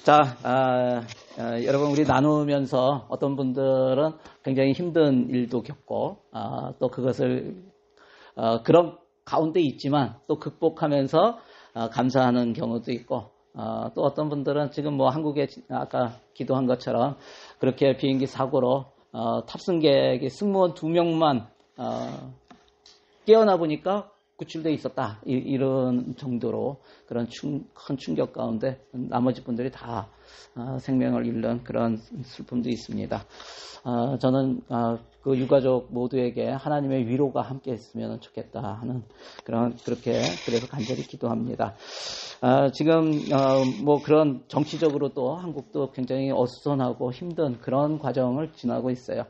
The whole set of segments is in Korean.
자, 여러분 우리 나누면서 어떤 분들은 굉장히 힘든 일도 겪고 또 그것을 그런 가운데 있지만 또 극복하면서 감사하는 경우도 있고 또 어떤 분들은 지금 뭐 한국에 아까 기도한 것처럼 그렇게 비행기 사고로 탑승객이 승무원 2명만 깨어나 보니까 구출되어 있었다. 이런 정도로 그런 큰 충격 가운데 나머지 분들이 다 생명을 잃는 그런 슬픔도 있습니다. 저는 그 유가족 모두에게 하나님의 위로가 함께 했으면 좋겠다 하는 그래서 간절히 기도합니다. 지금 뭐 그런 정치적으로도 한국도 굉장히 어수선하고 힘든 그런 과정을 지나고 있어요.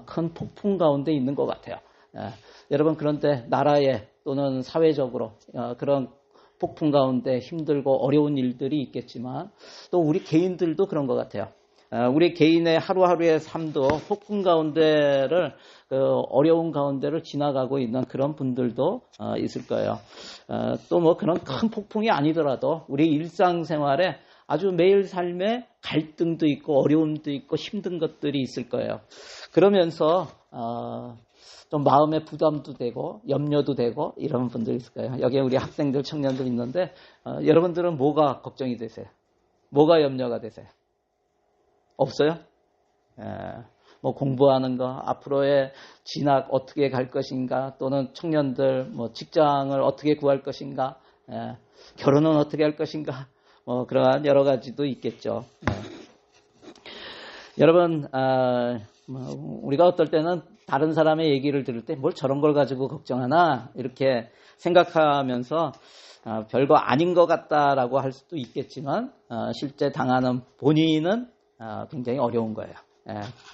큰 폭풍 가운데 있는 것 같아요. 여러분 그런데 나라에 또는 사회적으로 그런 폭풍 가운데 힘들고 어려운 일들이 있겠지만 또 우리 개인들도 그런 것 같아요. 우리 개인의 하루하루의 삶도 폭풍 가운데를 어려운 가운데를 지나가고 있는 그런 분들도 있을 거예요. 또 뭐 그런 큰 폭풍이 아니더라도 우리 일상생활에 아주 매일 삶에 갈등도 있고 어려움도 있고 힘든 것들이 있을 거예요. 그러면서 좀 마음의 부담도 되고 염려도 되고 이런 분들 있을 거예요. 여기에 우리 학생들, 청년들 있는데 여러분들은 뭐가 걱정이 되세요? 뭐가 염려가 되세요? 없어요? 뭐 공부하는 거, 앞으로의 진학 어떻게 갈 것인가, 또는 청년들 뭐 직장을 어떻게 구할 것인가, 결혼은 어떻게 할 것인가, 뭐 그러한 여러 가지도 있겠죠. 여러분, 우리가 어떨 때는 다른 사람의 얘기를 들을 때 뭘 저런 걸 가지고 걱정하나 이렇게 생각하면서 별거 아닌 것 같다라고 할 수도 있겠지만 실제 당하는 본인은 굉장히 어려운 거예요.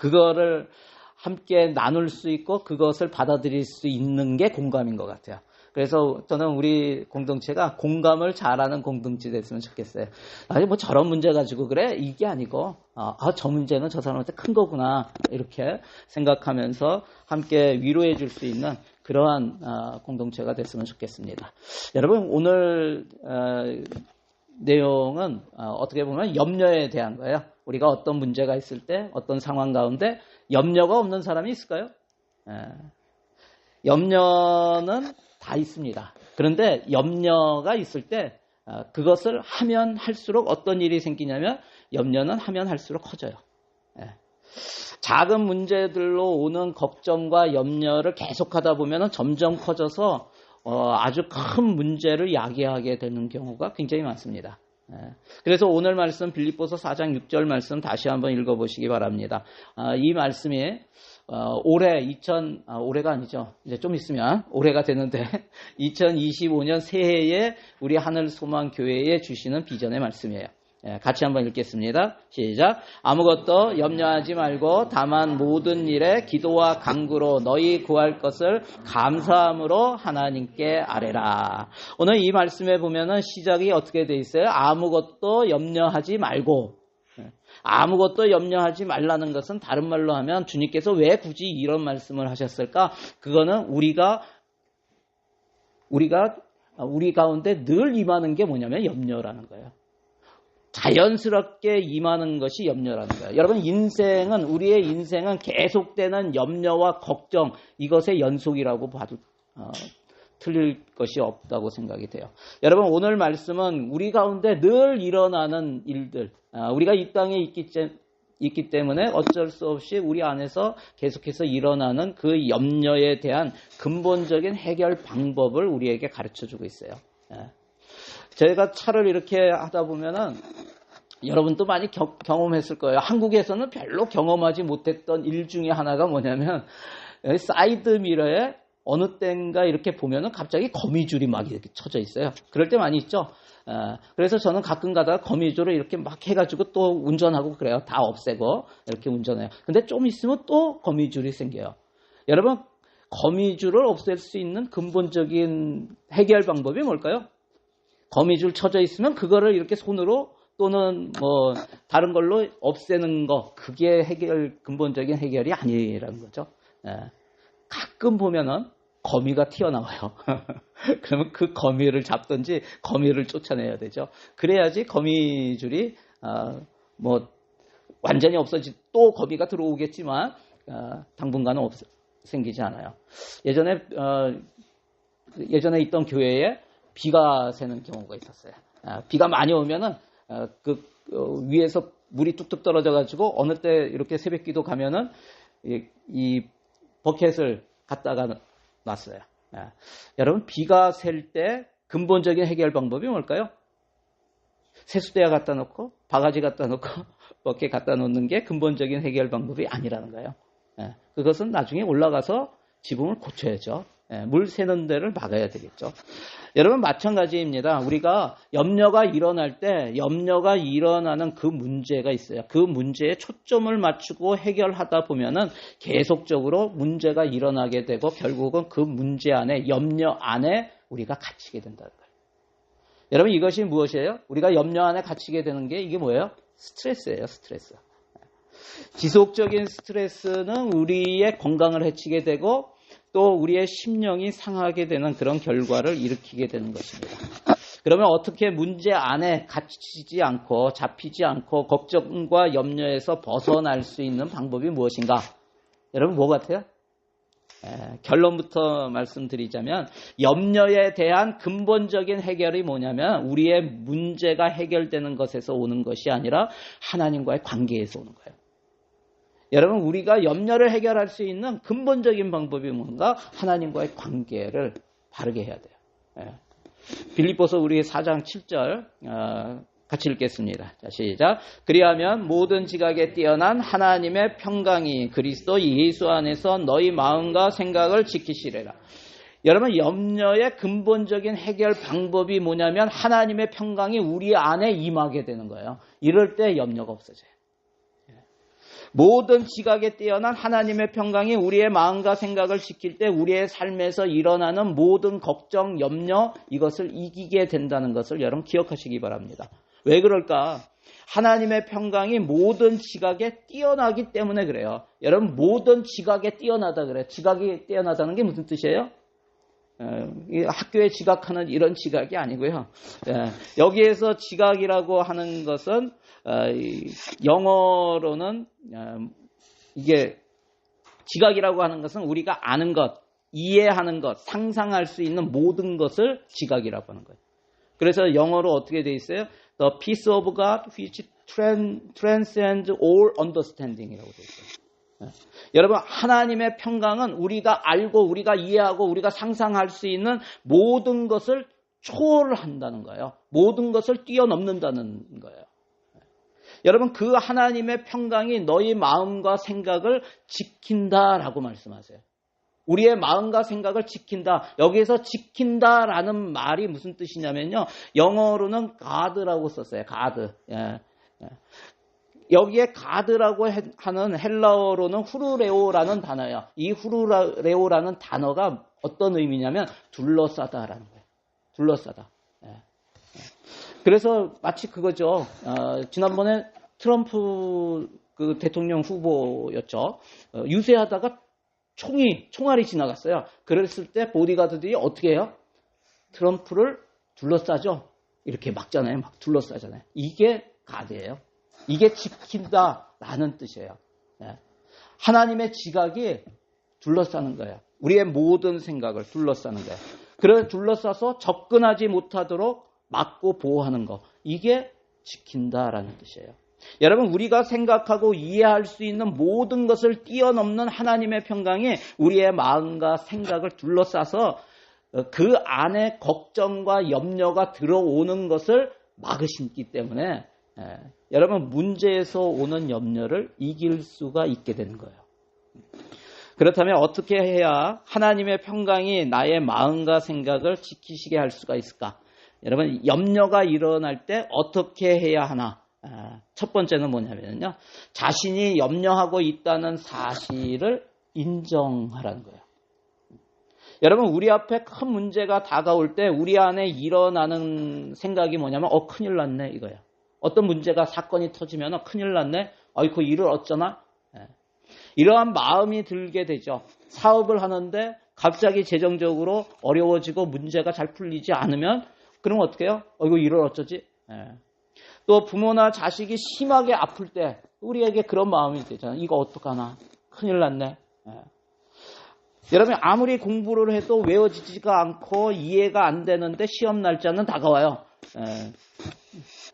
그거를 함께 나눌 수 있고 그것을 받아들일 수 있는 게 공감인 것 같아요. 그래서 저는 우리 공동체가 공감을 잘하는 공동체 됐으면 좋겠어요. 아니 뭐 저런 문제 가지고 그래? 이게 아니고 저 문제는 저 사람한테 큰 거구나 이렇게 생각하면서 함께 위로해 줄 수 있는 그러한 공동체가 됐으면 좋겠습니다. 여러분 오늘 내용은 어떻게 보면 염려에 대한 거예요. 우리가 어떤 문제가 있을 때 어떤 상황 가운데 염려가 없는 사람이 있을까요? 염려는 다 있습니다. 그런데 염려가 있을 때 그것을 하면 할수록 어떤 일이 생기냐면 염려는 하면 할수록 커져요. 작은 문제들로 오는 걱정과 염려를 계속하다 보면 점점 커져서 아주 큰 문제를 야기하게 되는 경우가 굉장히 많습니다. 그래서 오늘 말씀 빌립보서 4장 6절 말씀 다시 한번 읽어보시기 바랍니다. 이 말씀이 올해가 아니죠. 이제 좀 있으면 올해가 되는데 2025년 새해에 우리 하늘소망교회에 주시는 비전의 말씀이에요. 같이 한번 읽겠습니다. 시작. 아무것도 염려하지 말고 다만 모든 일에 기도와 간구로 너희 구할 것을 감사함으로 하나님께 아뢰라. 오늘 이 말씀에 보면은 시작이 어떻게 돼 있어요? 아무것도 염려하지 말고. 아무것도 염려하지 말라는 것은 다른 말로 하면 주님께서 왜 굳이 이런 말씀을 하셨을까? 그거는 우리가 우리 가운데 늘 임하는 게 뭐냐면 염려라는 거예요. 자연스럽게 임하는 것이 염려라는 거예요. 여러분 우리의 인생은 계속되는 염려와 걱정 이것의 연속이라고 봐도 틀릴 것이 없다고 생각이 돼요. 여러분 오늘 말씀은 우리 가운데 늘 일어나는 일들 우리가 이 땅에 있기 때문에 어쩔 수 없이 우리 안에서 계속해서 일어나는 그 염려에 대한 근본적인 해결 방법을 우리에게 가르쳐주고 있어요. 제가 차를 이렇게 하다 보면은 여러분도 많이 경험했을 거예요. 한국에서는 별로 경험하지 못했던 일 중에 하나가 뭐냐면 사이드 미러에 어느 땐가 이렇게 보면은 갑자기 거미줄이 막 이렇게 쳐져 있어요. 그럴 때 많이 있죠. 그래서 저는 가끔 가다가 거미줄을 이렇게 막 해가지고 또 운전하고 그래요. 다 없애고 이렇게 운전해요. 근데 좀 있으면 또 거미줄이 생겨요. 여러분 거미줄을 없앨 수 있는 근본적인 해결 방법이 뭘까요? 거미줄 쳐져 있으면 그거를 이렇게 손으로 또는 뭐 다른 걸로 없애는 거 그게 근본적인 해결이 아니라는 거죠. 가끔 보면은 거미가 튀어나와요. 그러면 그 거미를 잡든지 거미를 쫓아내야 되죠. 그래야지 거미줄이 뭐 완전히 또 거미가 들어오겠지만 당분간은 생기지 않아요. 예전에 있던 교회에 비가 새는 경우가 있었어요. 비가 많이 오면은 위에서 물이 뚝뚝 떨어져가지고 어느 때 이렇게 새벽기도 가면은 이 버켓을 갖다가 놨어요. 여러분 비가 셀 때 근본적인 해결 방법이 뭘까요? 세수대야 갖다 놓고 바가지 갖다 놓고 버켓 갖다 놓는 게 근본적인 해결 방법이 아니라는 거예요. 그것은 나중에 올라가서 지붕을 고쳐야죠. 물 새는 데를 막아야 되겠죠. 여러분 마찬가지입니다. 우리가 염려가 일어날 때 염려가 일어나는 그 문제가 있어요. 그 문제에 초점을 맞추고 해결하다 보면은 계속적으로 문제가 일어나게 되고 결국은 그 문제 안에 염려 안에 우리가 갇히게 된다는 거예요. 여러분 이것이 무엇이에요? 우리가 염려 안에 갇히게 되는 게 이게 뭐예요? 스트레스예요. 스트레스. 지속적인 스트레스는 우리의 건강을 해치게 되고 또 우리의 심령이 상하게 되는 그런 결과를 일으키게 되는 것입니다. 그러면 어떻게 문제 안에 갇히지 않고 잡히지 않고 걱정과 염려에서 벗어날 수 있는 방법이 무엇인가? 여러분 뭐 같아요? 결론부터 말씀드리자면 염려에 대한 근본적인 해결이 뭐냐면 우리의 문제가 해결되는 것에서 오는 것이 아니라 하나님과의 관계에서 오는 거예요. 여러분 우리가 염려를 해결할 수 있는 근본적인 방법이 뭔가? 하나님과의 관계를 바르게 해야 돼요. 빌립보서 우리 4장 7절 같이 읽겠습니다. 자, 시작. 그리하면 모든 지각에 뛰어난 하나님의 평강이 그리스도 예수 안에서 너희 마음과 생각을 지키시리라. 여러분 염려의 근본적인 해결 방법이 뭐냐면 하나님의 평강이 우리 안에 임하게 되는 거예요. 이럴 때 염려가 없어져요. 모든 지각에 뛰어난 하나님의 평강이 우리의 마음과 생각을 지킬 때 우리의 삶에서 일어나는 모든 걱정, 염려 이것을 이기게 된다는 것을 여러분 기억하시기 바랍니다. 왜 그럴까? 하나님의 평강이 모든 지각에 뛰어나기 때문에 그래요. 여러분 모든 지각에 뛰어나다 그래요. 지각이 뛰어나다는 게 무슨 뜻이에요? 학교에 지각하는 이런 지각이 아니고요. 여기에서 지각이라고 하는 것은 영어로는 이게 지각이라고 하는 것은 우리가 아는 것, 이해하는 것, 상상할 수 있는 모든 것을 지각이라고 하는 거예요. 그래서 영어로 어떻게 돼 있어요? The peace of God which transcends all understanding이라고 돼 있어요. 여러분 하나님의 평강은 우리가 알고 우리가 이해하고 우리가 상상할 수 있는 모든 것을 초월한다는 거예요. 모든 것을 뛰어넘는다는 거예요. 여러분 그 하나님의 평강이 너희 마음과 생각을 지킨다라고 말씀하세요. 우리의 마음과 생각을 지킨다. 여기에서 지킨다라는 말이 무슨 뜻이냐면요. 영어로는 God라고 썼어요. God. 여기에 God라고 하는 헬라어로는 후르레오라는 단어예요. 이 후르레오라는 단어가 어떤 의미냐면 둘러싸다라는 거예요. 둘러싸다. 그래서 마치 그거죠. 지난번에 트럼프 그 대통령 후보였죠. 유세하다가 총알이 지나갔어요. 그랬을 때 보디가드들이 어떻게 해요? 트럼프를 둘러싸죠. 이렇게 막잖아요. 막 둘러싸잖아요. 이게 가드예요. 이게 지킨다라는 뜻이에요. 하나님의 지각이 둘러싸는 거예요. 우리의 모든 생각을 둘러싸는 거예요. 그래서 둘러싸서 접근하지 못하도록 막고 보호하는 거. 이게 지킨다라는 뜻이에요. 여러분 우리가 생각하고 이해할 수 있는 모든 것을 뛰어넘는 하나님의 평강이 우리의 마음과 생각을 둘러싸서 그 안에 걱정과 염려가 들어오는 것을 막으시기 때문에 여러분 문제에서 오는 염려를 이길 수가 있게 되는 거예요. 그렇다면 어떻게 해야 하나님의 평강이 나의 마음과 생각을 지키시게 할 수가 있을까? 여러분 염려가 일어날 때 어떻게 해야 하나? 첫 번째는 뭐냐면요. 자신이 염려하고 있다는 사실을 인정하라는 거예요. 여러분 우리 앞에 큰 문제가 다가올 때 우리 안에 일어나는 생각이 뭐냐면 큰일 났네 이거예요. 어떤 문제가 사건이 터지면 큰일 났네. 아이고 일을 어쩌나? 이러한 마음이 들게 되죠. 사업을 하는데 갑자기 재정적으로 어려워지고 문제가 잘 풀리지 않으면 그럼 어떻게 해요? 이거 일을 어쩌지? 또 부모나 자식이 심하게 아플 때 우리에게 그런 마음이 되잖아요. 이거 어떡하나? 큰일 났네. 여러분 아무리 공부를 해도 외워지지가 않고 이해가 안 되는데 시험 날짜는 다가와요.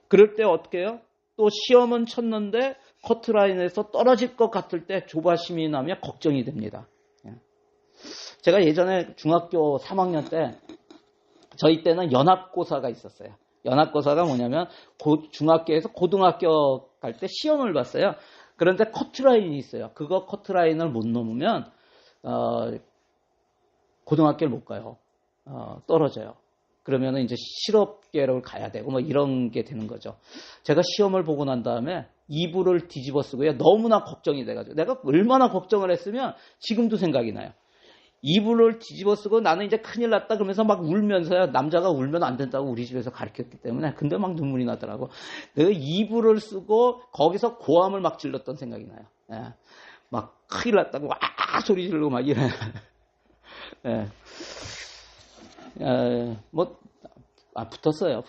그럴 때 어떻게 해요? 또 시험은 쳤는데 커트라인에서 떨어질 것 같을 때 조바심이 나면 걱정이 됩니다. 제가 예전에 중학교 3학년 때 저희 때는 연합고사가 있었어요. 연합고사가 뭐냐면 중학교에서 고등학교 갈 때 시험을 봤어요. 그런데 커트라인이 있어요. 그거 커트라인을 못 넘으면 고등학교를 못 가요. 떨어져요. 그러면 이제 실업계를 가야 되고 뭐 이런 게 되는 거죠. 제가 시험을 보고 난 다음에 이불을 뒤집어 쓰고요. 너무나 걱정이 돼가지고 내가 얼마나 걱정을 했으면 지금도 생각이 나요. 이불을 뒤집어 쓰고 나는 이제 큰일 났다 그러면서 막 울면서요. 남자가 울면 안 된다고 우리 집에서 가르쳤기 때문에. 근데 막 눈물이 나더라고. 내가 이불을 쓰고 거기서 고함을 막 질렀던 생각이 나요. 예. 막 큰일 났다고 와 소리 지르고 막 이래. 예. 붙었어요.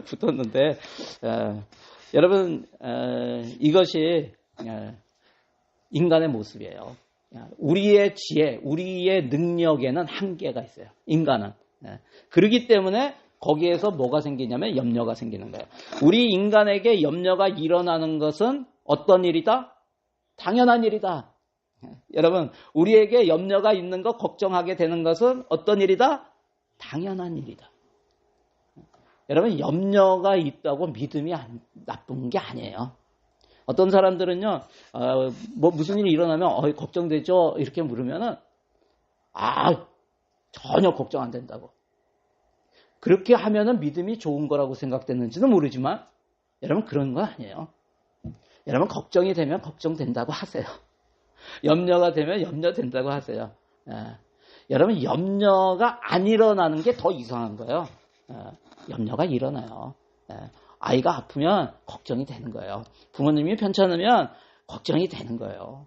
붙었는데 여러분 이것이 인간의 모습이에요. 우리의 지혜, 우리의 능력에는 한계가 있어요. 인간은. 그렇기 때문에 거기에서 뭐가 생기냐면 염려가 생기는 거예요. 우리 인간에게 염려가 일어나는 것은 어떤 일이다? 당연한 일이다. 여러분, 우리에게 염려가 있는 것, 걱정하게 되는 것은 어떤 일이다? 당연한 일이다. 여러분, 염려가 있다고 믿음이 나쁜 게 아니에요. 어떤 사람들은요, 무슨 일이 일어나면, 걱정되죠? 이렇게 물으면은, 전혀 걱정 안 된다고. 그렇게 하면은 믿음이 좋은 거라고 생각됐는지는 모르지만, 여러분, 그런 거 아니에요. 여러분, 걱정이 되면 걱정된다고 하세요. 염려가 되면 염려된다고 하세요. 여러분, 염려가 안 일어나는 게 더 이상한 거예요. 염려가 일어나요. 아이가 아프면 걱정이 되는 거예요. 부모님이 편찮으면 걱정이 되는 거예요.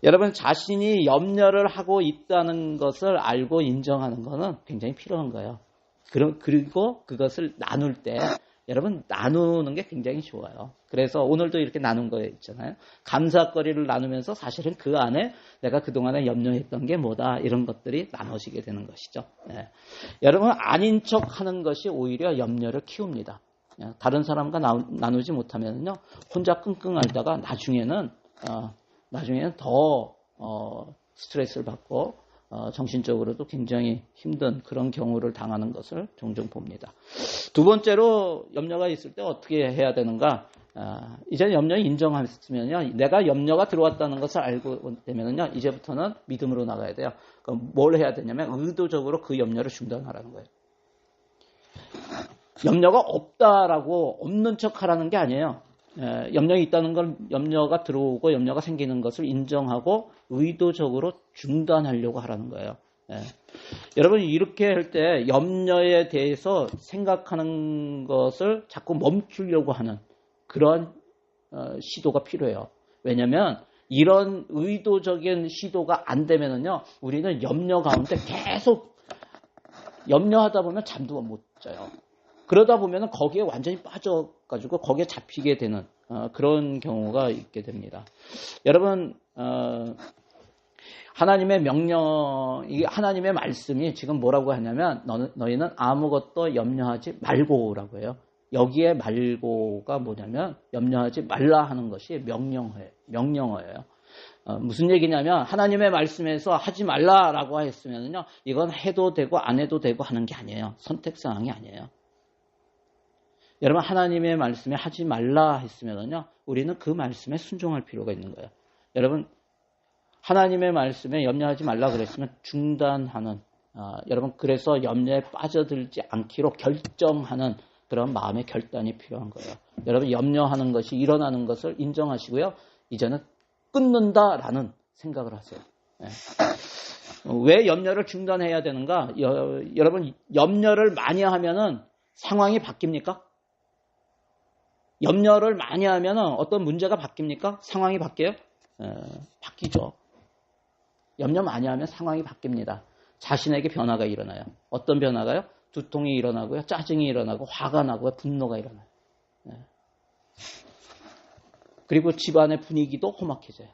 여러분 자신이 염려를 하고 있다는 것을 알고 인정하는 것은 굉장히 필요한 거예요. 그리고 그것을 나눌 때 여러분 나누는 게 굉장히 좋아요. 그래서 오늘도 이렇게 나눈 거 있잖아요. 감사거리를 나누면서 사실은 그 안에 내가 그동안에 염려했던 게 뭐다 이런 것들이 나눠지게 되는 것이죠. 여러분 아닌 척하는 것이 오히려 염려를 키웁니다. 다른 사람과 나누지 못하면요 혼자 끙끙 앓다가 나중에는 더 스트레스를 받고 정신적으로도 굉장히 힘든 그런 경우를 당하는 것을 종종 봅니다. 두 번째로 염려가 있을 때 어떻게 해야 되는가? 이제 염려 인정했으면요, 내가 염려가 들어왔다는 것을 알고 되면요, 이제부터는 믿음으로 나가야 돼요. 그럼 뭘 해야 되냐면 의도적으로 그 염려를 중단하라는 거예요. 염려가 없다라고 없는 척하라는 게 아니에요. 염려가 있다는 걸 염려가 들어오고 염려가 생기는 것을 인정하고 의도적으로 중단하려고 하라는 거예요. 여러분 이렇게 할 때 염려에 대해서 생각하는 것을 자꾸 멈추려고 하는 그런 시도가 필요해요. 왜냐하면 이런 의도적인 시도가 안 되면은요 우리는 염려 가운데 계속 염려하다 보면 잠도 못 자요. 그러다 보면 거기에 완전히 빠져가지고 거기에 잡히게 되는 그런 경우가 있게 됩니다. 여러분 하나님의 명령, 이게 하나님의 말씀이 지금 뭐라고 하냐면 너희는 아무것도 염려하지 말고라고 해요. 여기에 말고가 뭐냐면 염려하지 말라 하는 것이 명령어예요. 무슨 얘기냐면 하나님의 말씀에서 하지 말라라고 했으면요 이건 해도 되고 안 해도 되고 하는 게 아니에요. 선택사항이 아니에요. 여러분 하나님의 말씀에 하지 말라 했으면요 우리는 그 말씀에 순종할 필요가 있는 거예요. 여러분 하나님의 말씀에 염려하지 말라 그랬으면 중단하는 여러분 그래서 염려에 빠져들지 않기로 결정하는 그런 마음의 결단이 필요한 거예요. 여러분 염려하는 것이 일어나는 것을 인정하시고요. 이제는 끊는다라는 생각을 하세요. 왜 염려를 중단해야 되는가? 여러분 염려를 많이 하면은 상황이 바뀝니까? 염려를 많이 하면 어떤 문제가 바뀝니까? 상황이 바뀌어요? 바뀌죠. 염려 많이 하면 상황이 바뀝니다. 자신에게 변화가 일어나요. 어떤 변화가요? 두통이 일어나고요. 짜증이 일어나고 화가 나고요. 분노가 일어나요. 예. 그리고 집안의 분위기도 험악해져요.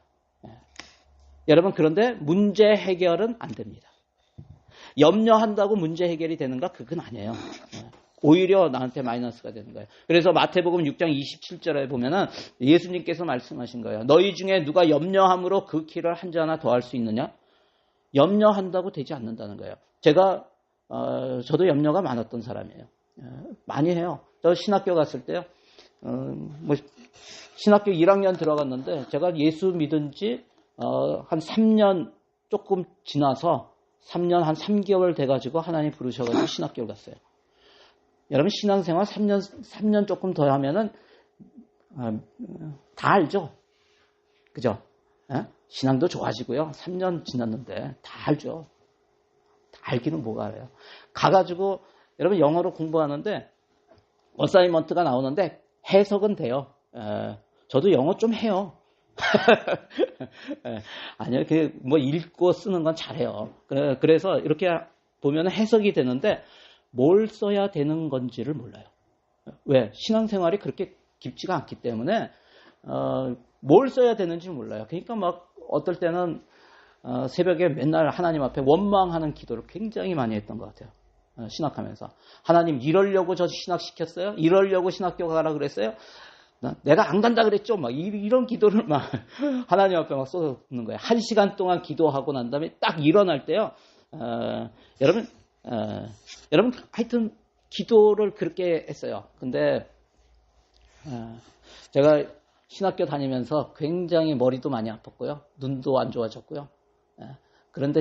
예. 여러분 그런데 문제 해결은 안 됩니다. 염려한다고 문제 해결이 되는가? 그건 아니에요. 예. 오히려 나한테 마이너스가 되는 거예요. 그래서 마태복음 6장 27절에 보면은 예수님께서 말씀하신 거예요. 너희 중에 누가 염려함으로 그 키를 한 자 하나 더할 수 있느냐? 염려한다고 되지 않는다는 거예요. 저도 염려가 많았던 사람이에요. 많이 해요. 저 신학교 갔을 때요. 신학교 1학년 들어갔는데 제가 예수 믿은 지 한 3년 조금 지나서 3년 한 3개월 돼가지고 하나님 부르셔가지고 신학교를 갔어요. 여러분 신앙생활 3년 조금 더 하면은 다 알죠? 그죠? 신앙도 좋아지고요. 3년 지났는데 다 알죠? 다 알기는 뭐가 알아요? 가가지고 여러분 영어로 공부하는데 어사이먼트가 나오는데 해석은 돼요. 저도 영어 좀 해요. 아니요, 뭐 읽고 쓰는 건 잘해요. 그래서 이렇게 보면 해석이 되는데 뭘 써야 되는 건지를 몰라요. 왜? 신앙생활이 그렇게 깊지가 않기 때문에 뭘 써야 되는지 몰라요. 그러니까 막 어떨 때는 새벽에 맨날 하나님 앞에 원망하는 기도를 굉장히 많이 했던 것 같아요. 신학하면서 하나님 이러려고 저 신학시켰어요? 이러려고 신학교 가라 그랬어요? 내가 안 간다 그랬죠? 막 이런 기도를 막 하나님 앞에 막 쏟아붓는 거예요. 1시간 동안 기도하고 난 다음에 딱 일어날 때요. 여러분 하여튼 기도를 그렇게 했어요. 근데 제가 신학교 다니면서 굉장히 머리도 많이 아팠고요. 눈도 안 좋아졌고요. 그런데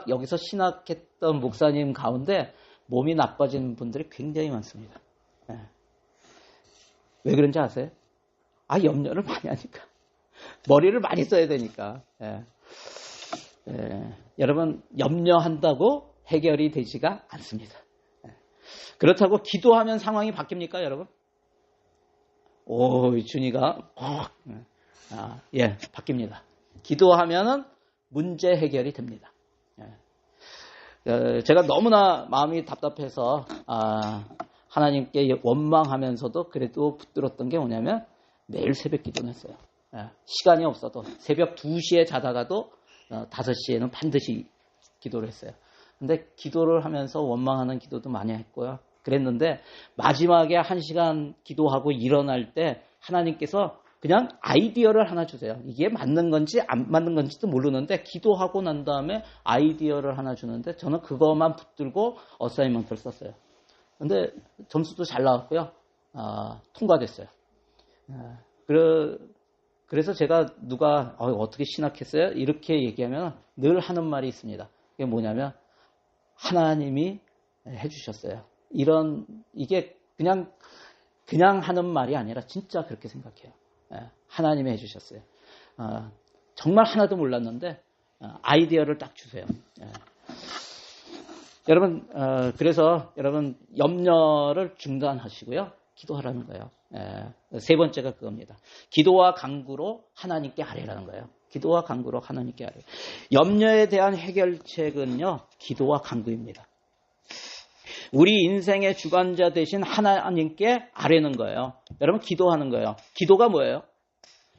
여기서 신학했던 목사님 가운데 몸이 나빠진 분들이 굉장히 많습니다. 왜 그런지 아세요? 염려를 많이 하니까. 머리를 많이 써야 되니까. 여러분, 염려한다고 해결이 되지가 않습니다. 그렇다고 기도하면 상황이 바뀝니까, 여러분? 준이가, 바뀝니다. 기도하면은 문제 해결이 됩니다. 제가 너무나 마음이 답답해서, 하나님께 원망하면서도 그래도 붙들었던 게 뭐냐면 매일 새벽 기도는 했어요. 시간이 없어도 새벽 2시에 자다가도 5시에는 반드시 기도를 했어요. 근데 기도를 하면서 원망하는 기도도 많이 했고요. 그랬는데 마지막에 1시간 기도하고 일어날 때 하나님께서 그냥 아이디어를 하나 주세요. 이게 맞는 건지 안 맞는 건지도 모르는데 기도하고 난 다음에 아이디어를 하나 주는데 저는 그것만 붙들고 어사이먼트를 썼어요. 근데 점수도 잘 나왔고요. 통과됐어요. 그래서 제가 누가 어떻게 신학했어요? 이렇게 얘기하면 늘 하는 말이 있습니다. 이게 뭐냐면 하나님이 해주셨어요. 이게 그냥 하는 말이 아니라 진짜 그렇게 생각해요. 하나님이 해주셨어요. 정말 하나도 몰랐는데 아이디어를 딱 주세요. 여러분, 그래서 여러분 염려를 중단하시고요. 기도하라는 거예요. 세 번째가 그겁니다. 기도와 간구로 하나님께 아뢰라는 거예요. 기도와 간구로 하나님께 아뢰. 염려에 대한 해결책은요, 기도와 간구입니다. 우리 인생의 주관자 되신 하나님께 아뢰는 거예요. 여러분, 기도하는 거예요. 기도가 뭐예요?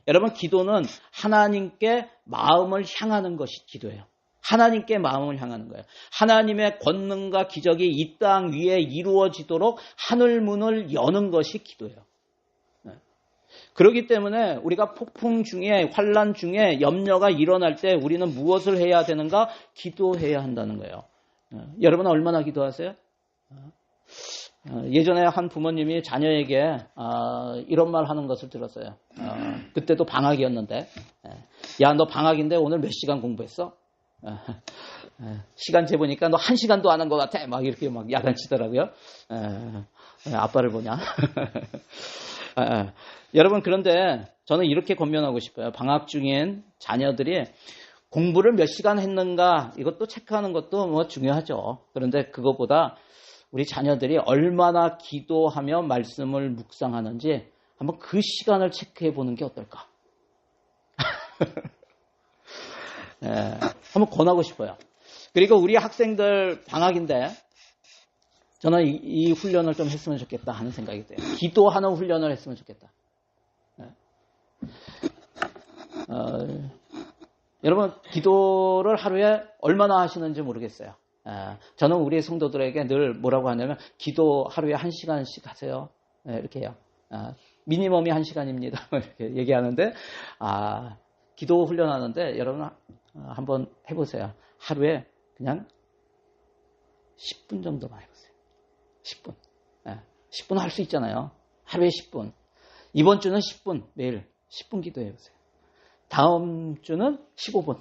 여러분, 기도는 하나님께 마음을 향하는 것이 기도예요. 하나님께 마음을 향하는 거예요. 하나님의 권능과 기적이 이 땅 위에 이루어지도록 하늘 문을 여는 것이 기도예요. 그렇기 때문에 우리가 폭풍 중에 환난 중에 염려가 일어날 때 우리는 무엇을 해야 되는가? 기도해야 한다는 거예요. 여러분은 얼마나 기도하세요? 예전에 한 부모님이 자녀에게 이런 말 하는 것을 들었어요. 그때도 방학이었는데 야, 너 방학인데 오늘 몇 시간 공부했어? 시간 재보니까 너 1시간도 안 한 것 같아. 막 이렇게 막 야단치더라고요. 아빠를 보냐? 여러분, 그런데 저는 이렇게 권면하고 싶어요. 방학 중인 자녀들이 공부를 몇 시간 했는가 이것도 체크하는 것도 뭐 중요하죠. 그런데 그것보다 우리 자녀들이 얼마나 기도하며 말씀을 묵상하는지 한번 그 시간을 체크해 보는 게 어떨까? 한번 권하고 싶어요. 그리고 우리 학생들 방학인데 저는 이 훈련을 좀 했으면 좋겠다 하는 생각이 돼요. 기도하는 훈련을 했으면 좋겠다. 여러분, 기도를 하루에 얼마나 하시는지 모르겠어요. 저는 우리 성도들에게 늘 뭐라고 하냐면, 기도 하루에 1시간씩 하세요. 이렇게 해요. 미니멈이 1시간입니다. 이렇게 얘기하는데, 기도 훈련하는데, 여러분, 한번 해보세요. 하루에 그냥 10분 정도만 해보세요. 10분. 10분 할 수 있잖아요. 하루에 10분. 이번 주는 10분, 매일 10분 기도해보세요. 다음 주는 15분.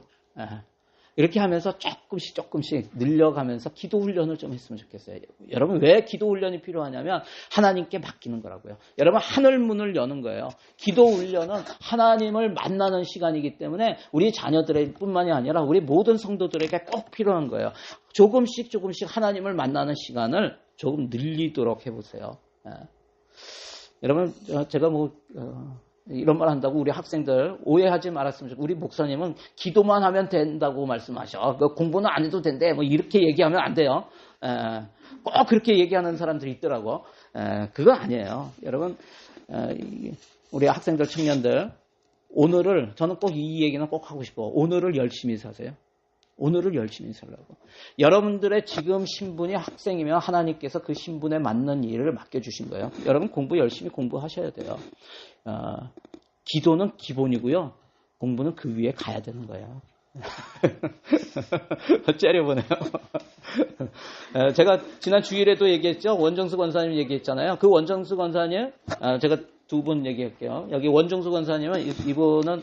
이렇게 하면서 조금씩 늘려가면서 기도 훈련을 좀 했으면 좋겠어요. 여러분, 왜 기도 훈련이 필요하냐면 하나님께 맡기는 거라고요. 여러분, 하늘 문을 여는 거예요. 기도 훈련은 하나님을 만나는 시간이기 때문에 우리 자녀들 뿐만이 아니라 우리 모든 성도들에게 꼭 필요한 거예요. 조금씩 하나님을 만나는 시간을 조금 늘리도록 해보세요. 여러분, 제가 이런 말 한다고 우리 학생들 오해하지 말았으면 좋겠어요. 우리 목사님은 기도만 하면 된다고 말씀하셔. 공부는 안 해도 된대. 이렇게 얘기하면 안 돼요. 꼭 그렇게 얘기하는 사람들이 있더라고. 그건 아니에요. 여러분, 우리 학생들, 청년들, 오늘을, 저는 꼭 이 얘기는 꼭 하고 싶어. 오늘을 열심히 사세요. 오늘을 열심히 살라고. 여러분들의 지금 신분이 학생이면 하나님께서 그 신분에 맞는 일을 맡겨주신 거예요. 여러분, 공부 열심히 공부하셔야 돼요. 기도는 기본이고요. 공부는 그 위에 가야 되는 거예요. 째려보네요. 제가 지난 주일에도 얘기했죠. 원정수 권사님 얘기했잖아요. 그 원정수 권사님, 제가 두 분 얘기할게요. 여기 원정수 권사님은 이분은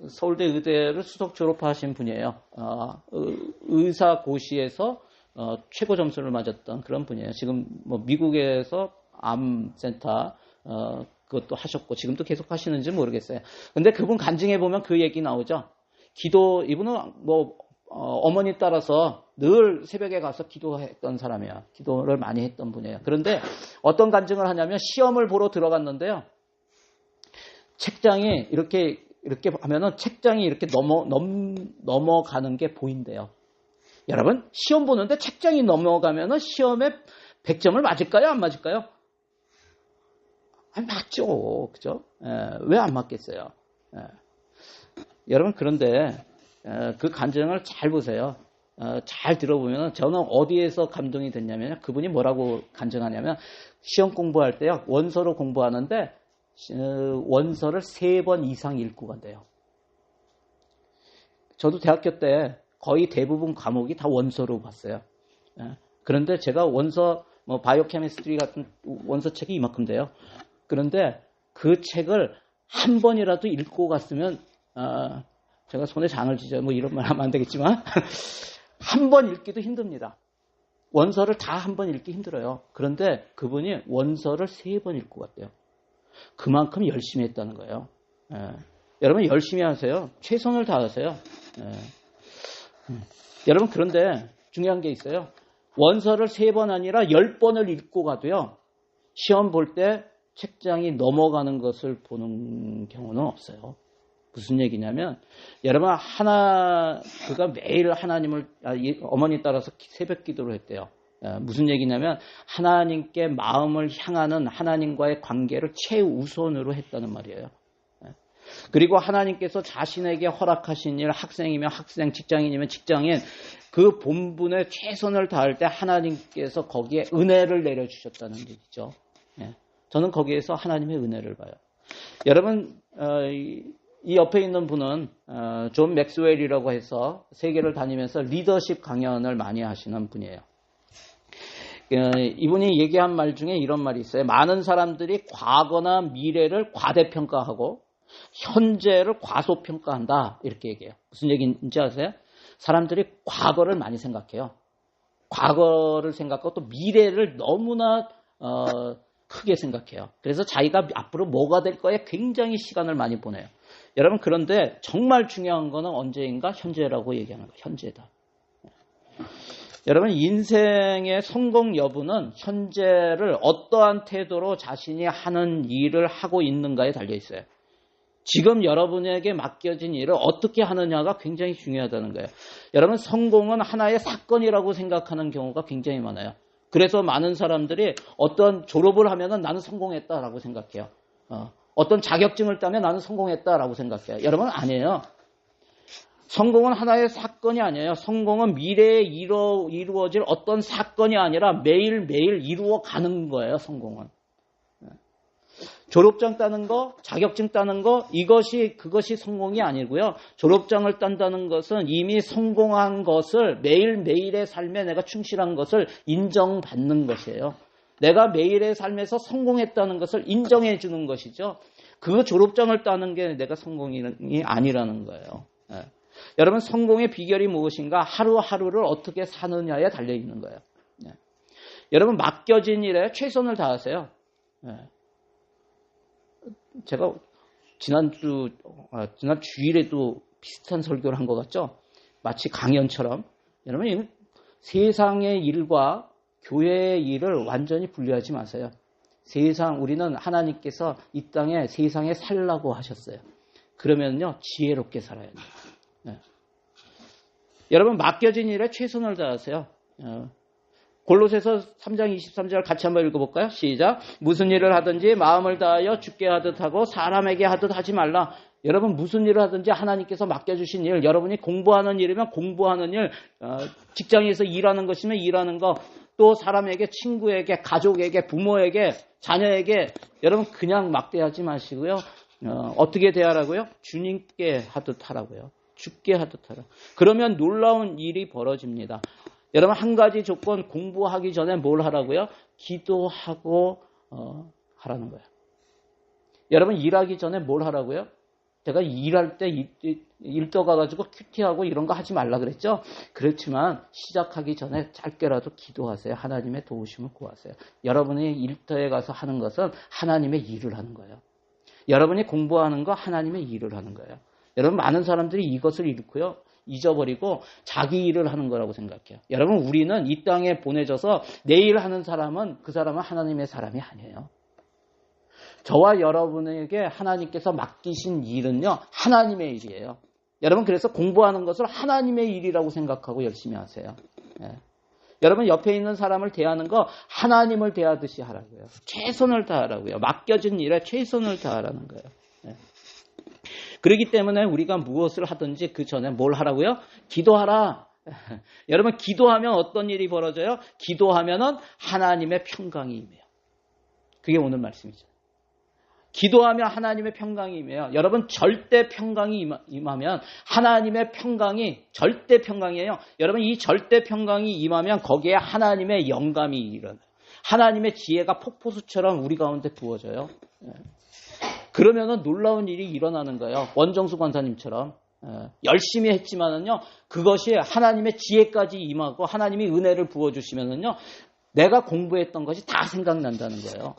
서울대 의대를 수석 졸업하신 분이에요. 의사고시에서 최고 점수를 맞았던 그런 분이에요. 지금 미국에서 암센터 그것도 하셨고 지금도 계속 하시는지 모르겠어요. 근데 그분 간증해 보면 그 얘기 나오죠. 이분은 어머니 따라서 늘 새벽에 가서 기도했던 사람이에요. 기도를 많이 했던 분이에요. 그런데 어떤 간증을 하냐면 시험을 보러 들어갔는데요. 책장이 이렇게 하면은 책장이 이렇게 넘어가는 게 보인대요. 여러분, 시험 보는데 책장이 넘어가면은 시험에 100점을 맞을까요? 안 맞을까요? 맞죠. 그죠? 왜 안 맞겠어요? 여러분, 그런데 그 간증을 잘 보세요. 잘 들어보면 저는 어디에서 감동이 됐냐면 그분이 뭐라고 간증하냐면 시험 공부할 때요. 원서로 공부하는데 원서를 3번 이상 읽고 간대요. 저도 대학교 때 거의 대부분 과목이 다 원서로 봤어요. 그런데 제가 원서, 바이오케미스트리 같은 원서책이 이만큼 돼요. 그런데 그 책을 한 번이라도 읽고 갔으면, 제가 손에 장을 쥐죠. 이런 말 하면 안 되겠지만, 한 번 읽기도 힘듭니다. 원서를 다 한 번 읽기 힘들어요. 그런데 그분이 원서를 3번 읽고 갔대요. 그만큼 열심히 했다는 거예요. 여러분, 열심히 하세요. 최선을 다하세요. 여러분, 그런데 중요한 게 있어요. 원서를 3번 아니라 10번을 읽고 가도요. 시험 볼 때 책장이 넘어가는 것을 보는 경우는 없어요. 무슨 얘기냐면 여러분, 그가 매일 하나님을 어머니 따라서 새벽 기도를 했대요. 무슨 얘기냐면 하나님께 마음을 향하는 하나님과의 관계를 최우선으로 했다는 말이에요. 그리고 하나님께서 자신에게 허락하신 일, 학생이면 학생, 직장인이면 직장인, 그 본분에 최선을 다할 때 하나님께서 거기에 은혜를 내려주셨다는 얘기죠. 저는 거기에서 하나님의 은혜를 봐요. 여러분, 이 옆에 있는 분은 존 맥스웰이라고 해서 세계를 다니면서 리더십 강연을 많이 하시는 분이에요. 이분이 얘기한 말 중에 이런 말이 있어요. 많은 사람들이 과거나 미래를 과대평가하고 현재를 과소평가한다. 이렇게 얘기해요. 무슨 얘기인지 아세요? 사람들이 과거를 많이 생각해요. 과거를 생각하고 또 미래를 너무나 크게 생각해요. 그래서 자기가 앞으로 뭐가 될 거에 굉장히 시간을 많이 보내요. 여러분, 그런데 정말 중요한 거는 언제인가? 현재라고 얘기하는 거예요. 현재다. 여러분, 인생의 성공 여부는 현재를 어떠한 태도로 자신이 하는 일을 하고 있는가에 달려 있어요. 지금 여러분에게 맡겨진 일을 어떻게 하느냐가 굉장히 중요하다는 거예요. 여러분, 성공은 하나의 사건이라고 생각하는 경우가 굉장히 많아요. 그래서 많은 사람들이 어떤 졸업을 하면은 나는 성공했다라고 생각해요. 어떤 자격증을 따면 나는 성공했다라고 생각해요. 여러분, 아니에요. 성공은 하나의 사건이 아니에요. 성공은 미래에 이루어질 어떤 사건이 아니라 매일매일 이루어가는 거예요, 성공은. 졸업장 따는 거, 자격증 따는 거, 그것이 성공이 아니고요. 졸업장을 딴다는 것은 이미 성공한 것을 매일매일의 삶에 내가 충실한 것을 인정받는 것이에요. 내가 매일의 삶에서 성공했다는 것을 인정해 주는 것이죠. 그 졸업장을 따는 게 내가 성공이 아니라는 거예요. 여러분, 성공의 비결이 무엇인가? 하루하루를 어떻게 사느냐에 달려있는 거예요. 여러분, 맡겨진 일에 최선을 다하세요. 제가 지난 주일에도 비슷한 설교를 한 것 같죠? 마치 강연처럼. 여러분, 세상의 일과 교회의 일을 완전히 분리하지 마세요. 우리는 하나님께서 이 땅에 세상에 살라고 하셨어요. 그러면요, 지혜롭게 살아야 돼요. 여러분, 맡겨진 일에 최선을 다하세요. 골로새서 3장 23절 같이 한번 읽어볼까요? 시작. 무슨 일을 하든지 마음을 다하여 주께 하듯 하고 사람에게 하듯 하지 말라. 여러분, 무슨 일을 하든지 하나님께서 맡겨주신 일, 여러분이 공부하는 일이면 공부하는 일, 직장에서 일하는 것이면 일하는 거, 또 사람에게, 친구에게, 가족에게, 부모에게, 자녀에게, 여러분 그냥 막대하지 마시고요. 어떻게 대하라고요? 주님께 하듯 하라고요. 주께 하듯 하라. 그러면 놀라운 일이 벌어집니다. 여러분, 한 가지 조건, 공부하기 전에 뭘 하라고요? 기도하고 하라는 거예요. 여러분, 일하기 전에 뭘 하라고요? 제가 일할 때 일 떠가가지고 큐티하고 이런 거 하지 말라 그랬죠? 그렇지만 시작하기 전에 짧게라도 기도하세요. 하나님의 도우심을 구하세요. 여러분이 일터에 가서 하는 것은 하나님의 일을 하는 거예요. 여러분이 공부하는 거 하나님의 일을 하는 거예요. 여러분, 많은 사람들이 이것을 잊어버리고 자기 일을 하는 거라고 생각해요. 여러분, 우리는 이 땅에 보내져서 내 일 하는 사람은 그 사람은 하나님의 사람이 아니에요. 저와 여러분에게 하나님께서 맡기신 일은요, 하나님의 일이에요. 여러분, 그래서 공부하는 것을 하나님의 일이라고 생각하고 열심히 하세요. 여러분, 옆에 있는 사람을 대하는 거 하나님을 대하듯이 하라고요. 최선을 다하라고요. 맡겨진 일에 최선을 다하라는 거예요. 그렇기 때문에 우리가 무엇을 하든지 그 전에 뭘 하라고요? 기도하라. 여러분, 기도하면 어떤 일이 벌어져요? 기도하면은 하나님의 평강이 임해요. 그게 오늘 말씀이죠. 기도하면 하나님의 평강이 임해요. 여러분, 절대 평강이 임하면 하나님의 평강이 절대 평강이에요. 여러분, 이 절대 평강이 임하면 거기에 하나님의 영감이 일어나요. 하나님의 지혜가 폭포수처럼 우리 가운데 부어져요. 그러면은 놀라운 일이 일어나는 거예요. 원정수 권사님처럼 열심히 했지만은요, 그것이 하나님의 지혜까지 임하고 하나님이 은혜를 부어주시면은요, 내가 공부했던 것이 다 생각난다는 거예요.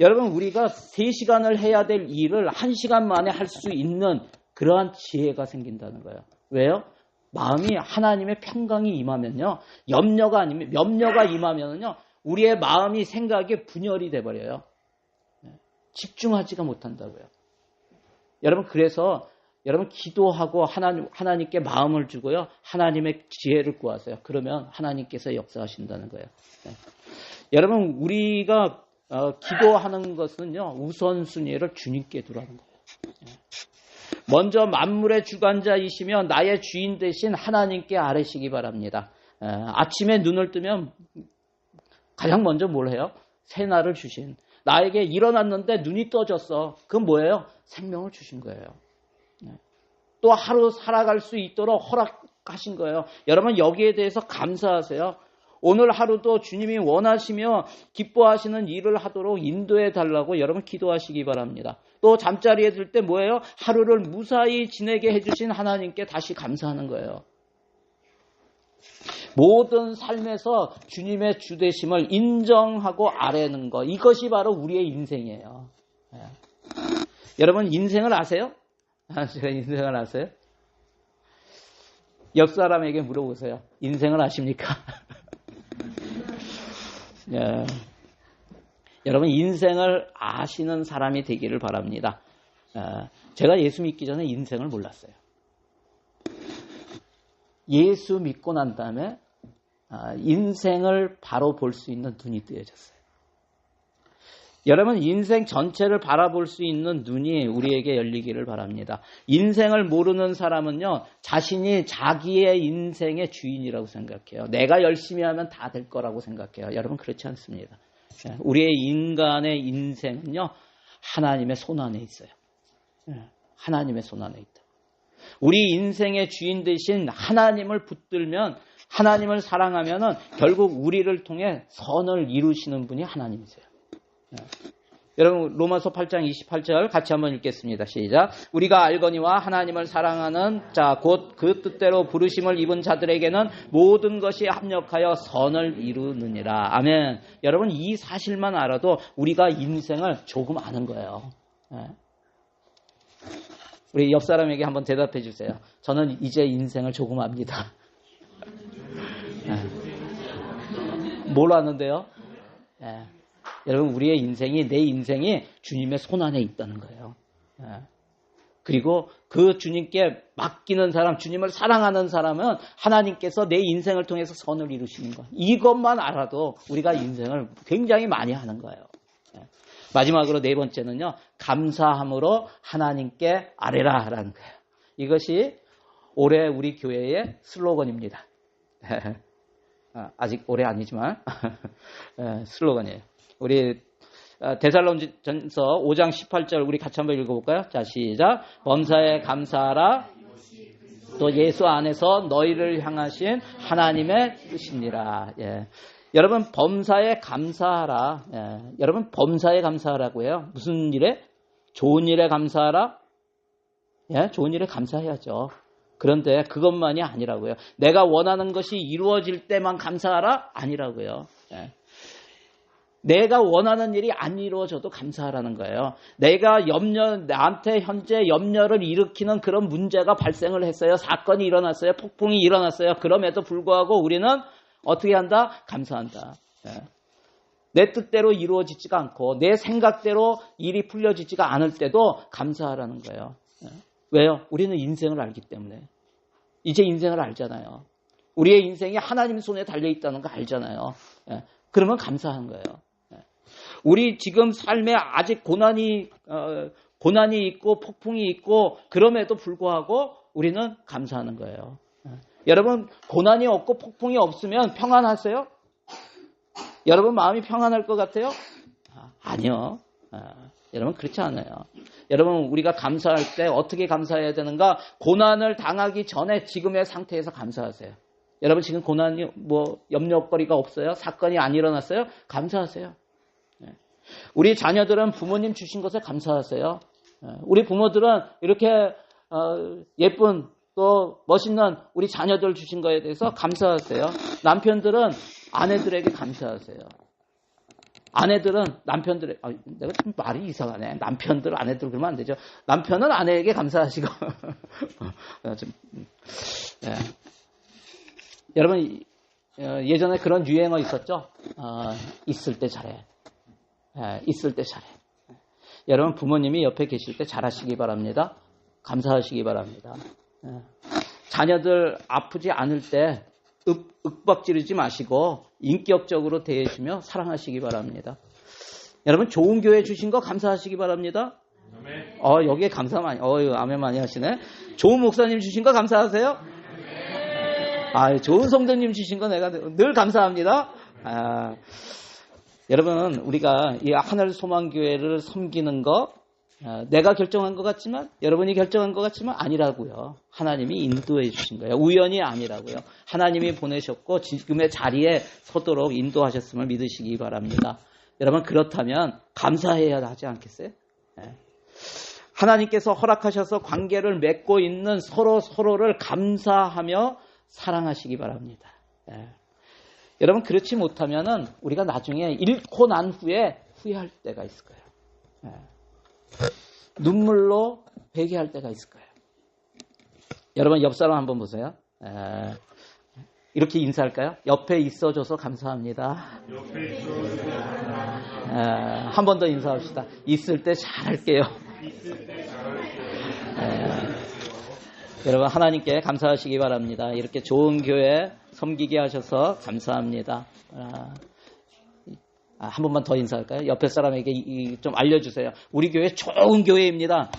여러분, 우리가 3시간을 해야 될 일을 1시간 만에 할 수 있는 그러한 지혜가 생긴다는 거예요. 왜요? 마음이 하나님의 평강이 임하면요, 염려가 임하면요, 우리의 마음이 생각에 분열이 돼버려요. 집중하지가 못한다고요. 여러분, 그래서 여러분 기도하고 하나님께 마음을 주고요, 하나님의 지혜를 구하세요. 그러면 하나님께서 역사하신다는 거예요. 여러분, 우리가 기도하는 것은요, 우선순위를 주님께 두라는 거예요. 먼저 만물의 주관자이시며 나의 주인 되신 하나님께 아뢰시기 바랍니다. 아침에 눈을 뜨면 가장 먼저 뭘 해요? 새날을 주신, 나에게 일어났는데 눈이 떠졌어. 그건 뭐예요? 생명을 주신 거예요. 또 하루 살아갈 수 있도록 허락하신 거예요. 여러분, 여기에 대해서 감사하세요. 오늘 하루도 주님이 원하시며 기뻐하시는 일을 하도록 인도해 달라고 여러분 기도하시기 바랍니다. 또 잠자리에 들 때 뭐예요? 하루를 무사히 지내게 해주신 하나님께 다시 감사하는 거예요. 모든 삶에서 주님의 주되심을 인정하고 아뢰는 것, 이것이 바로 우리의 인생이에요. 여러분, 인생을 아세요? 제가 인생을 아세요? 옆 사람에게 물어보세요. 인생을 아십니까? 여러분 인생을 아시는 사람이 되기를 바랍니다. 제가 예수 믿기 전에 인생을 몰랐어요. 예수 믿고 난 다음에 인생을 바로 볼 수 있는 눈이 뜨여졌어요. 여러분 인생 전체를 바라볼 수 있는 눈이 우리에게 열리기를 바랍니다. 인생을 모르는 사람은요, 자신이 자기의 인생의 주인이라고 생각해요. 내가 열심히 하면 다 될 거라고 생각해요. 여러분 그렇지 않습니다. 우리의 인간의 인생은요, 하나님의 손 안에 있어요. 하나님의 손 안에 있다. 우리 인생의 주인 되신 하나님을 붙들면, 하나님을 사랑하면은 결국 우리를 통해 선을 이루시는 분이 하나님이세요. 여러분 로마서 8장 28절 같이 한번 읽겠습니다. 시작. 우리가 알거니와 하나님을 사랑하는 자 곧 그 뜻대로 부르심을 입은 자들에게는 모든 것이 합력하여 선을 이루느니라. 아멘. 여러분 이 사실만 알아도 우리가 인생을 조금 아는 거예요. 우리 옆 사람에게 한번 대답해 주세요. 저는 이제 인생을 조금 압니다. 뭘 아는데요? 여러분 우리의 인생이, 내 인생이 주님의 손 안에 있다는 거예요. 그리고 그 주님께 맡기는 사람, 주님을 사랑하는 사람은 하나님께서 내 인생을 통해서 선을 이루시는 것. 이것만 알아도 우리가 인생을 굉장히 많이 하는 거예요. 마지막으로 네 번째는요, 감사함으로 하나님께 아뢰라라는 거예요. 이것이 올해 우리 교회의 슬로건입니다. 아직 올해 아니지만 슬로건이에요. 우리 데살로니가전서 5장 18절 우리 같이 한번 읽어볼까요? 자, 시작. 범사에 감사하라. 또 예수 안에서 너희를 향하신 하나님의 뜻이니라. 예. 여러분 범사에 감사하라. 예. 여러분 범사에 감사하라고요. 무슨 일에? 좋은 일에 감사하라. 예, 좋은 일에 감사해야죠. 그런데 그것만이 아니라고요. 내가 원하는 것이 이루어질 때만 감사하라? 아니라고요. 예. 내가 원하는 일이 안 이루어져도 감사하라는 거예요. 내가 나한테 현재 염려를 일으키는 그런 문제가 발생을 했어요. 사건이 일어났어요. 폭풍이 일어났어요. 그럼에도 불구하고 우리는 어떻게 한다? 감사한다. 예. 내 뜻대로 이루어지지가 않고 내 생각대로 일이 풀려지지가 않을 때도 감사하라는 거예요. 예. 왜요? 우리는 인생을 알기 때문에. 이제 인생을 알잖아요. 우리의 인생이 하나님 손에 달려있다는 거 알잖아요. 예. 그러면 감사한 거예요. 우리 지금 삶에 아직 고난이 있고 폭풍이 있고 그럼에도 불구하고 우리는 감사하는 거예요. 여러분 고난이 없고 폭풍이 없으면 평안하세요? 여러분 마음이 평안할 것 같아요? 아니요. 여러분 그렇지 않아요. 여러분 우리가 감사할 때 어떻게 감사해야 되는가? 고난을 당하기 전에 지금의 상태에서 감사하세요. 여러분 지금 고난이 염려거리가 없어요? 사건이 안 일어났어요? 감사하세요. 우리 자녀들은 부모님 주신 것에 감사하세요. 우리 부모들은 이렇게 예쁜 또 멋있는 우리 자녀들 주신 거에 대해서 감사하세요. 남편들은 아내들에게 감사하세요. 아내들은 남편들에게, 내가 좀 말이 이상하네. 남편들, 아내들 그러면 안 되죠. 남편은 아내에게 감사하시고. 네. 여러분 예전에 그런 유행어 있었죠. 있을 때 잘해. 있을 때 잘해. 여러분 부모님이 옆에 계실 때 잘하시기 바랍니다. 감사하시기 바랍니다. 자녀들 아프지 않을 때 윽박지르지 마시고 인격적으로 대해주며 사랑하시기 바랍니다. 여러분 좋은 교회 주신 거 감사하시기 바랍니다. 여기에 감사 많이, 아멘 많이 하시네. 좋은 목사님 주신 거 감사하세요? 좋은 성도님 주신 거 내가 늘 감사합니다. 여러분 우리가 이 하늘 소망교회를 섬기는 거 내가 결정한 것 같지만 여러분이 결정한 것 같지만 아니라고요. 하나님이 인도해 주신 거예요. 우연이 아니라고요. 하나님이 보내셨고 지금의 자리에 서도록 인도하셨음을 믿으시기 바랍니다. 여러분 그렇다면 감사해야 하지 않겠어요? 하나님께서 허락하셔서 관계를 맺고 있는 서로를 감사하며 사랑하시기 바랍니다. 여러분 그렇지 못하면은 우리가 나중에 잃고 난 후에 후회할 때가 있을 거예요. 눈물로 회개할 때가 있을 거예요. 여러분 옆 사람 한번 보세요. 이렇게 인사할까요? 옆에 있어줘서 감사합니다. 한 번 더 인사합시다. 있을 때 잘할게요. 여러분 하나님께 감사하시기 바랍니다. 이렇게 좋은 교회 섬기게 하셔서 감사합니다. 한 번만 더 인사할까요? 옆에 사람에게 좀 알려주세요. 우리 교회 좋은 교회입니다.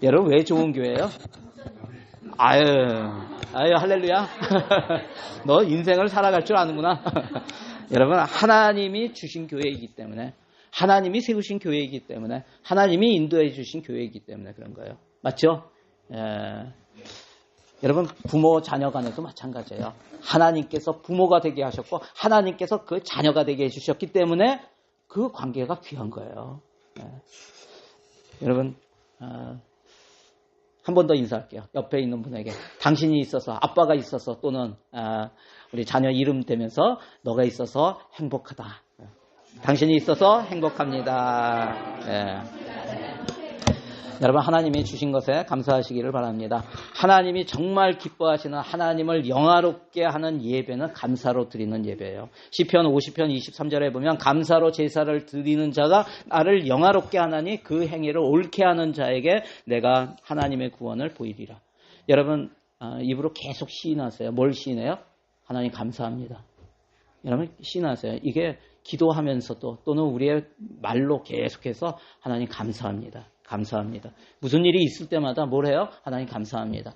여러분 왜 좋은 교회예요? 아유 할렐루야. 너 인생을 살아갈 줄 아는구나. 여러분 하나님이 주신 교회이기 때문에, 하나님이 세우신 교회이기 때문에, 하나님이 인도해 주신 교회이기 때문에 그런 거예요. 맞죠? 여러분 부모 자녀 간에도 마찬가지예요. 하나님께서 부모가 되게 하셨고 하나님께서 그 자녀가 되게 해주셨기 때문에 그 관계가 귀한 거예요. 여러분 한 번 더 인사할게요. 옆에 있는 분에게 당신이 있어서, 아빠가 있어서, 또는 우리 자녀 이름 대면서 너가 있어서 행복하다. 당신이 있어서 행복합니다. 여러분 하나님이 주신 것에 감사하시기를 바랍니다. 하나님이 정말 기뻐하시는, 하나님을 영화롭게 하는 예배는 감사로 드리는 예배예요. 시편 50편 23절에 보면 감사로 제사를 드리는 자가 나를 영화롭게 하나니 그 행위를 옳게 하는 자에게 내가 하나님의 구원을 보이리라. 여러분 입으로 계속 시인하세요. 뭘 시인해요? 하나님 감사합니다. 여러분 시인하세요. 이게 기도하면서도 또는 우리의 말로 계속해서 하나님 감사합니다. 감사합니다. 무슨 일이 있을 때마다 뭘 해요? 하나님 감사합니다.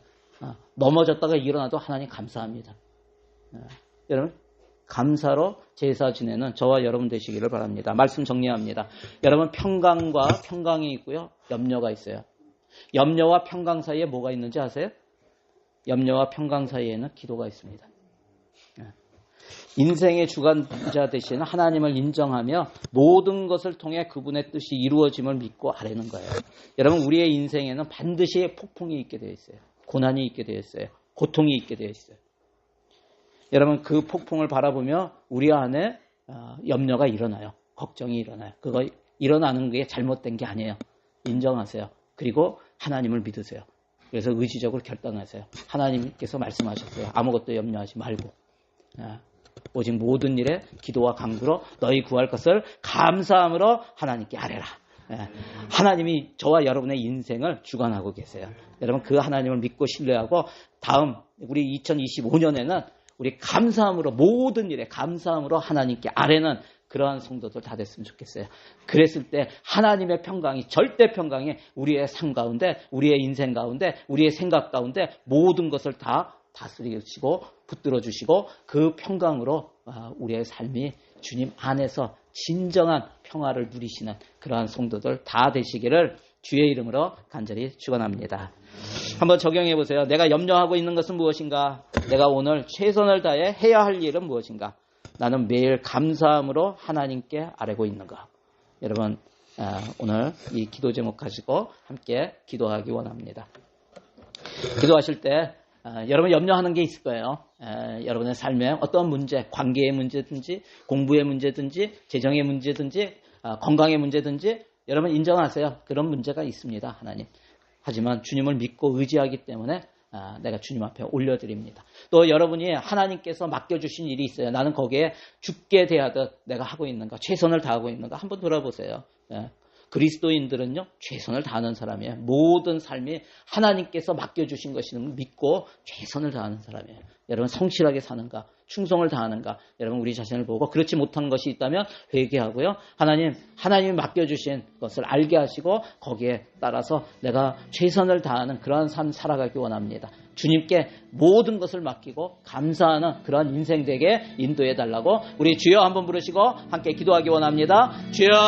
넘어졌다가 일어나도 하나님 감사합니다. 여러분 감사로 제사 지내는 저와 여러분 되시기를 바랍니다. 말씀 정리합니다. 여러분 평강과 평강이 있고요. 염려가 있어요. 염려와 평강 사이에 뭐가 있는지 아세요? 염려와 평강 사이에는 기도가 있습니다. 인생의 주관자 되시는 하나님을 인정하며 모든 것을 통해 그분의 뜻이 이루어짐을 믿고 아뢰는 거예요. 여러분 우리의 인생에는 반드시 폭풍이 있게 되어 있어요. 고난이 있게 되어 있어요. 고통이 있게 되어 있어요. 여러분 그 폭풍을 바라보며 우리 안에 염려가 일어나요. 걱정이 일어나요. 그거 일어나는 게 잘못된 게 아니에요. 인정하세요. 그리고 하나님을 믿으세요. 그래서 의지적으로 결단하세요. 하나님께서 말씀하셨어요. 아무것도 염려하지 말고 오직 모든 일에 기도와 간구로 너희 구할 것을 감사함으로 하나님께 아뢰라. 하나님이 저와 여러분의 인생을 주관하고 계세요. 여러분 그 하나님을 믿고 신뢰하고 다음 우리 2025년에는 우리 감사함으로 모든 일에 감사함으로 하나님께 아뢰는 그러한 성도들 다 됐으면 좋겠어요. 그랬을 때 하나님의 평강이, 절대 평강이 우리의 삶 가운데, 우리의 인생 가운데, 우리의 생각 가운데 모든 것을 다 다스리시고 붙들어 주시고 그 평강으로 우리의 삶이 주님 안에서 진정한 평화를 누리시는 그러한 성도들 다 되시기를 주의 이름으로 간절히 축원합니다. 한번 적용해 보세요. 내가 염려하고 있는 것은 무엇인가? 내가 오늘 최선을 다해 해야 할 일은 무엇인가? 나는 매일 감사함으로 하나님께 아뢰고 있는가? 여러분 오늘 이 기도 제목 가지고 함께 기도하기 원합니다. 기도하실 때 여러분 염려하는 게 있을 거예요. 여러분의 삶에 어떤 문제, 관계의 문제든지 공부의 문제든지 재정의 문제든지 건강의 문제든지 여러분 인정하세요. 그런 문제가 있습니다. 하나님. 하지만 주님을 믿고 의지하기 때문에 내가 주님 앞에 올려드립니다. 또 여러분이 하나님께서 맡겨주신 일이 있어요. 나는 거기에 죽게 대하듯 내가 하고 있는가, 최선을 다하고 있는가 한번 돌아보세요. 그리스도인들은요 최선을 다하는 사람이에요. 모든 삶이 하나님께서 맡겨주신 것임을 믿고 최선을 다하는 사람이에요. 여러분 성실하게 사는가, 충성을 다하는가, 여러분 우리 자신을 보고 그렇지 못한 것이 있다면 회개하고요. 하나님이 맡겨주신 것을 알게 하시고 거기에 따라서 내가 최선을 다하는 그러한 삶 살아가기 원합니다. 주님께 모든 것을 맡기고 감사하는 그런 인생 되게 인도해 달라고 우리 주여 한번 부르시고 함께 기도하기 원합니다. 주여,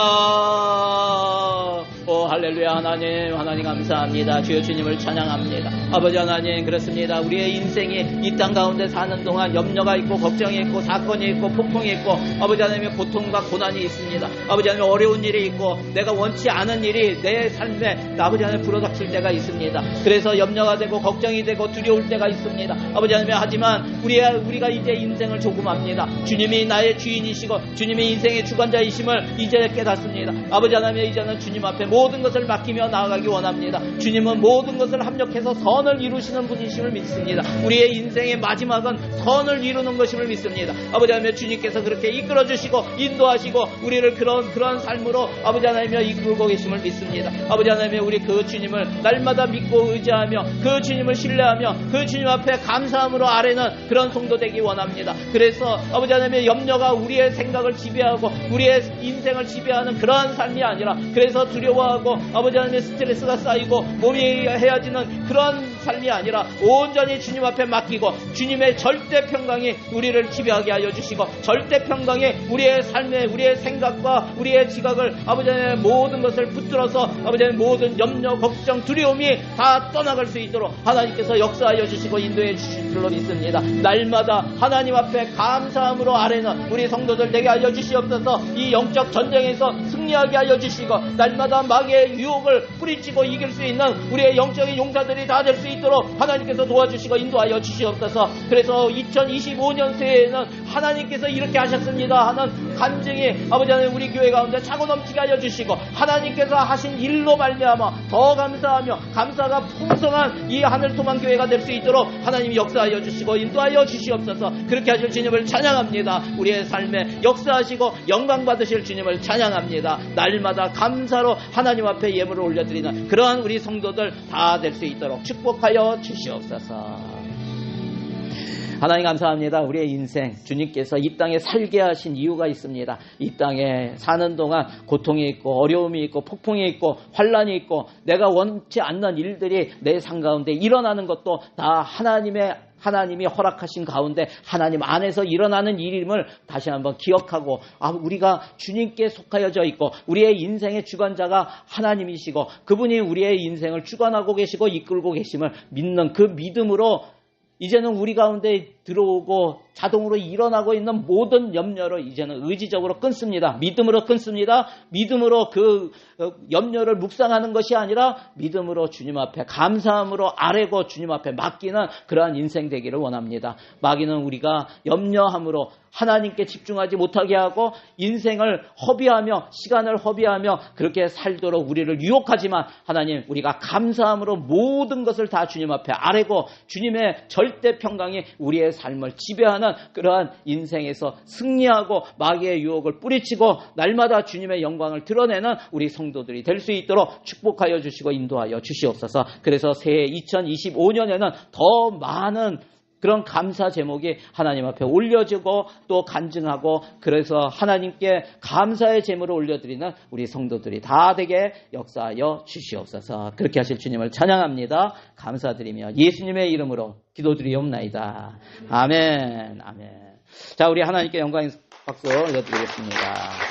오 할렐루야. 하나님 감사합니다. 주여 주님을 찬양합니다. 아버지 하나님 그렇습니다. 우리의 인생이 이 땅 가운데 사는 동안 염려가 있고 걱정이 있고 사건이 있고 폭풍이 있고 아버지 하나님의 고통과 고난이 있습니다. 아버지 하나님 어려운 일이 있고 내가 원치 않은 일이 내 삶에 아버지 하나님 불어닥칠 때가 있습니다. 그래서 염려가 되고 걱정이 되고 두려울 때가 있습니다. 아버지 하나님, 하지만 우리가 이제 인생을 조금합니다. 주님이 나의 주인이시고 주님이 인생의 주관자이심을 이제 깨닫습니다. 아버지 하나님, 이제는 주님 앞에 모든 것을 맡기며 나아가기 원합니다. 주님은 모든 것을 합력해서 선을 이루시는 분이심을 믿습니다. 우리의 인생의 마지막은 선을 이루는 것임을 믿습니다. 아버지 하나님, 주님께서 그렇게 이끌어 주시고 인도하시고 우리를 그런 삶으로 아버지 하나님 이끌고 계심을 믿습니다. 아버지 하나님, 우리 그 주님을 날마다 믿고 의지하며 그 주님을 신뢰하며 그 주님 앞에 감사함으로 아뢰는 그런 성도 되기 원합니다. 그래서 아버지 하나님의 염려가 우리의 생각을 지배하고 우리의 인생을 지배하는 그러한 삶이 아니라, 그래서 두려워하고 아버지 하나님의 스트레스가 쌓이고 몸이 헤어지는 그런 삶이 아니라 온전히 주님 앞에 맡기고 주님의 절대 평강이 우리를 지배하게 하여 주시고 절대 평강이 우리의 삶에 우리의 생각과 우리의 지각을 아버지 하나님의 모든 것을 붙들어서 아버지 하나님의 모든 염려, 걱정, 두려움이 다 떠나갈 수 있도록 하나님께서 역사하여 주시고 인도해 주실 줄로 믿습니다. 날마다 하나님 앞에 감사함으로 아뢰는 우리 성도들 되게 하여 주시옵소서. 이 영적 전쟁에서 승리하게 하여 주시고 날마다 마귀의 유혹을 뿌리치고 이길 수 있는 우리의 영적인 용사들이 다 될 수 있도록 하나님께서 도와주시고 인도하여 주시옵소서. 그래서 2025년 새해에는 하나님께서 이렇게 하셨습니다 하는 간증이 아버지 하나님 우리 교회 가운데 차고 넘치게 하여 주시고 하나님께서 하신 일로 말미암아 더 감사하며 감사가 풍성한 이 하늘소망 교회가 될 수 있도록 하나님이 역사하여 주시고 인도하여 주시옵소서. 그렇게 하실 주님을 찬양합니다. 우리의 삶에 역사하시고 영광 받으실 주님을 찬양합니다. 날마다 감사로 하나님 앞에 예물을 올려드리는 그러한 우리 성도들 다 될 수 있도록 축복하여 주시옵소서. 하나님 감사합니다. 우리의 인생 주님께서 이 땅에 살게 하신 이유가 있습니다. 이 땅에 사는 동안 고통이 있고 어려움이 있고 폭풍이 있고 환란이 있고 내가 원치 않는 일들이 내 삶 가운데 일어나는 것도 다 하나님이 허락하신 가운데 하나님 안에서 일어나는 일임을 다시 한번 기억하고 우리가 주님께 속하여져 있고 우리의 인생의 주관자가 하나님이시고 그분이 우리의 인생을 주관하고 계시고 이끌고 계심을 믿는 그 믿음으로 이제는 우리 가운데 들어오고 자동으로 일어나고 있는 모든 염려를 이제는 의지적으로 끊습니다. 믿음으로 끊습니다. 믿음으로 그 염려를 묵상하는 것이 아니라 믿음으로 주님 앞에 감사함으로 아뢰고 주님 앞에 맡기는 그러한 인생 되기를 원합니다. 마귀는 우리가 염려함으로 하나님께 집중하지 못하게 하고 인생을 허비하며 시간을 허비하며 그렇게 살도록 우리를 유혹하지만 하나님 우리가 감사함으로 모든 것을 다 주님 앞에 아뢰고 주님의 절대 평강이 우리의 삶을 지배하는 그러한 인생에서 승리하고 마귀의 유혹을 뿌리치고 날마다 주님의 영광을 드러내는 우리 성도들이 될 수 있도록 축복하여 주시고 인도하여 주시옵소서. 그래서 새해 2025년에는 더 많은 그런 감사 제목이 하나님 앞에 올려지고 또 간증하고 그래서 하나님께 감사의 제물을 올려드리는 우리 성도들이 다 되게 역사하여 주시옵소서. 그렇게 하실 주님을 찬양합니다. 감사드리며 예수님의 이름으로 기도드리옵나이다. 아멘. 아멘. 자, 우리 하나님께 영광의 박수 올려드리겠습니다.